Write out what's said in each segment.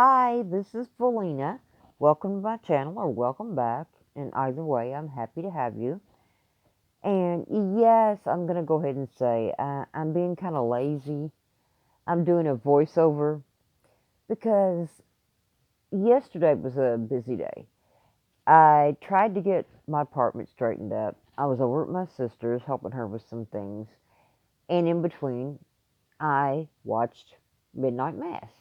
Hi, this is Felina. Welcome to my channel, or welcome back. And either way, I'm happy to have you. And yes, I'm going to go ahead and say I'm being kind of lazy. I'm doing a voiceover because yesterday was a busy day. I tried to get my apartment straightened up. I was over at my sister's helping her with some things. And in between, I watched Midnight Mass.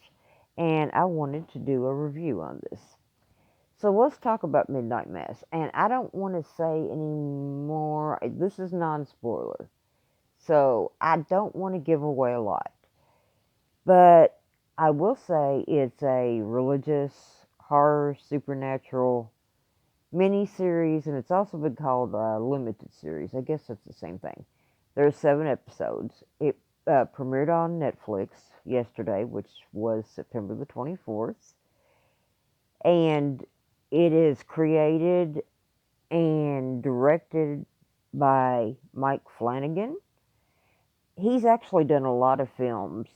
And I wanted to do a review on this. So let's talk about Midnight Mass. And I don't want to say any more. This is non spoiler. So I don't want to give away a lot. But I will say it's a religious, horror, supernatural mini series. And it's also been called a limited series. I guess it's the same thing. There's 7 episodes. It premiered on Netflix yesterday, which was September the 24th. And it is created and directed by Mike Flanagan. He's actually done a lot of films,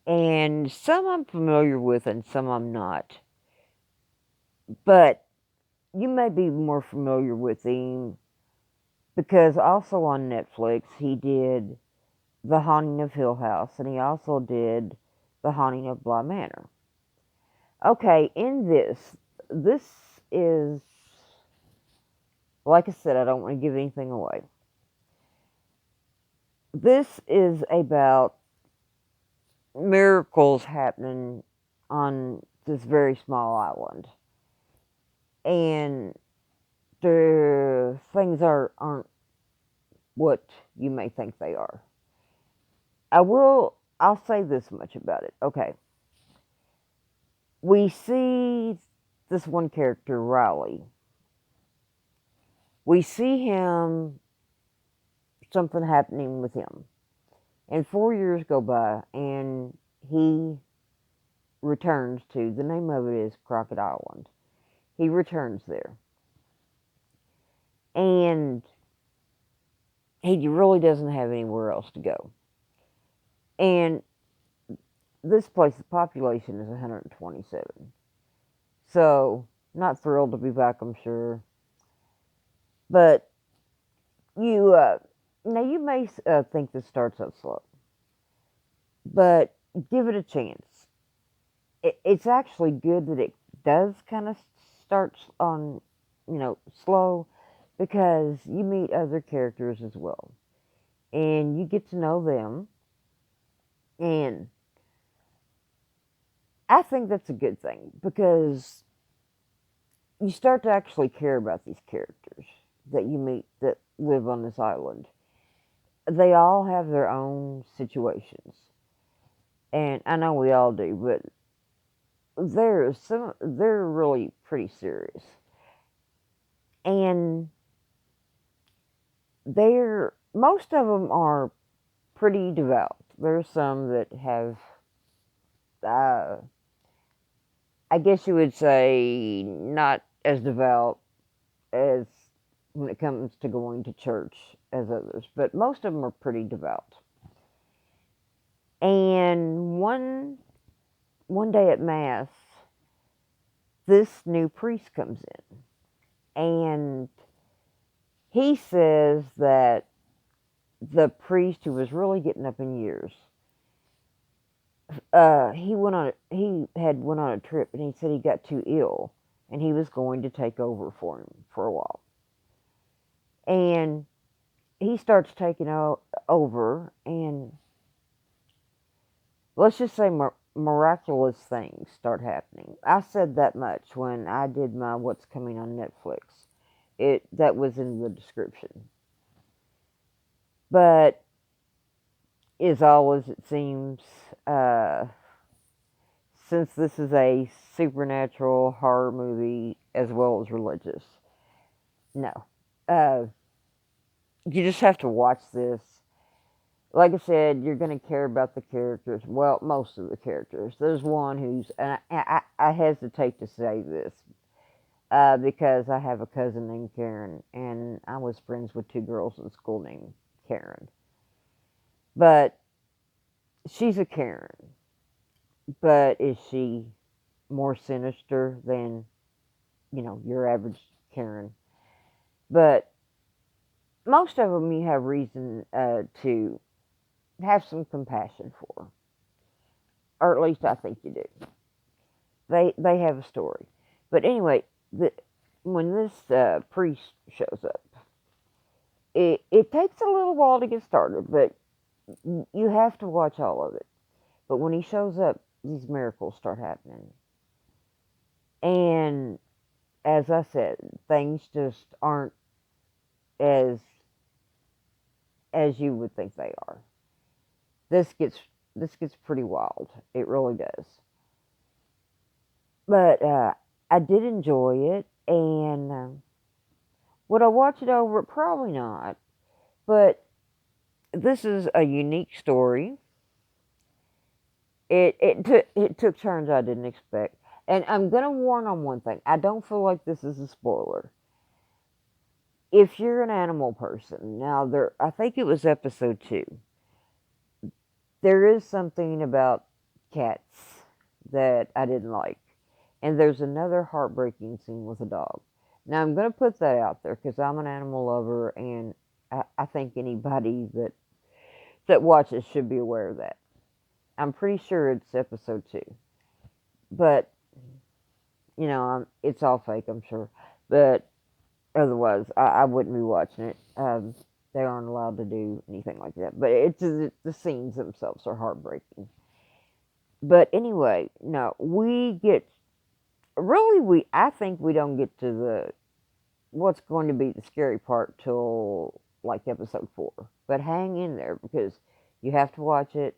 and some I'm familiar with and some I'm not. But you may be more familiar with him because also on Netflix he did The Haunting of Hill House and he also did The Haunting of Bly Manor. Okay, in this is, like I said, I don't want to give anything away. This is about miracles happening on this very small island. And the things aren't what you may think they are. I'll say this much about it. Okay. We see this one character, Riley. We see him, something happening with him. And 4 years go by and he returns to, the name of it is Crockett Island. He returns there. And he really doesn't have anywhere else to go. And this place, the population is 127. So, not thrilled to be back, I'm sure. But you, now you may think this starts out slow, but give it a chance. It's actually good that it does kind of start on, slow, because you meet other characters as well. And you get to know them. And I think that's a good thing because you start to actually care about these characters that you meet that live on this island. They all have their own situations. And I know we all do, but they're really pretty serious. And most of them are pretty devout. There's some that have, uh, I guess you would say, not as devout as when it comes to going to church as others, but most of them are pretty devout. And one day at mass, this new priest comes in, and he says that the priest, who was really getting up in years, he had went on a trip, and he said he got too ill, and he was going to take over for him for a while. And he starts taking over, and let's just say miraculous things start happening. I said that much when I did my what's coming on Netflix. That was in the description. But as always, it seems, uh, since this is a supernatural horror movie as well as religious, no. Uh, you just have to watch this. Like I said, you're going to care about the characters. Well, most of the characters. There's one who's, and I hesitate to say this because I have a cousin named Karen, and I was friends with 2 girls in school named Karen. But she's a Karen. but is she more sinister than, your average Karen? But most of them you have reason to have some compassion for, or at least I think you do. They have a story. But anyway, when this priest shows up, it takes a little while to get started, but you have to watch all of it. But when he shows up, these miracles start happening. And as I said, things just aren't as you would think they are. This gets this gets pretty wild. It really does. But I did enjoy it, and would I watch it over? Probably not. But this is a unique story. It took turns I didn't expect, and I'm gonna warn on one thing. I don't feel like this is a spoiler. If you're an animal person, now I think it was episode 2. There is something about cats that I didn't like, and there's another heartbreaking scene with a dog. Now I'm gonna put that out there because I'm an animal lover, and I think anybody that watches should be aware of that. I'm pretty sure it's episode 2, but it's all fake, I'm sure. But otherwise, I wouldn't be watching it. They aren't allowed to do anything like that. But the scenes themselves are heartbreaking. But anyway, no, we get really we I think we don't get to the what's going to be the scary part till like episode 4. But hang in there because you have to watch it,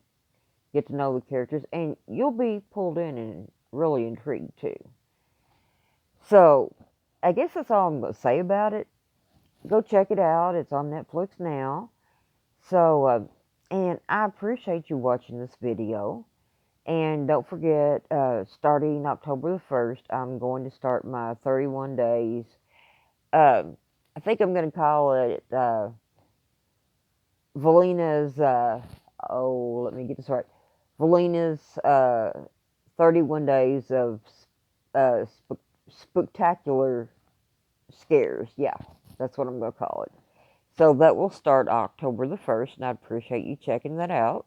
get to know the characters, and you'll be pulled in and really intrigued too. So, I guess that's all I'm going to say about it. Go check it out. It's on Netflix now. So, and I appreciate you watching this video. And don't forget, starting October the 1st, I'm going to start my 31 days. I think I'm going to call it Valina's, let me get this right. Valina's 31 days of uh, spectacular scares. Yeah, that's what I'm going to call it. So that will start October the 1st, and I appreciate you checking that out.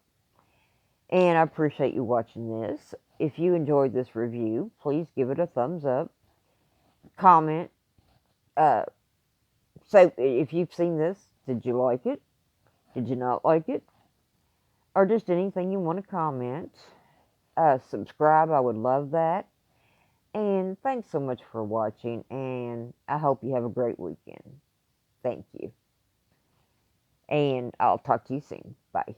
And I appreciate you watching this. If you enjoyed this review, please give it a thumbs up. Comment. Uh, say if you've seen this, did you like it? Did you not like it? Or just anything you want to comment. Subscribe, I would love that. And thanks so much for watching, and I hope you have a great weekend. Thank you. And I'll talk to you soon. Bye.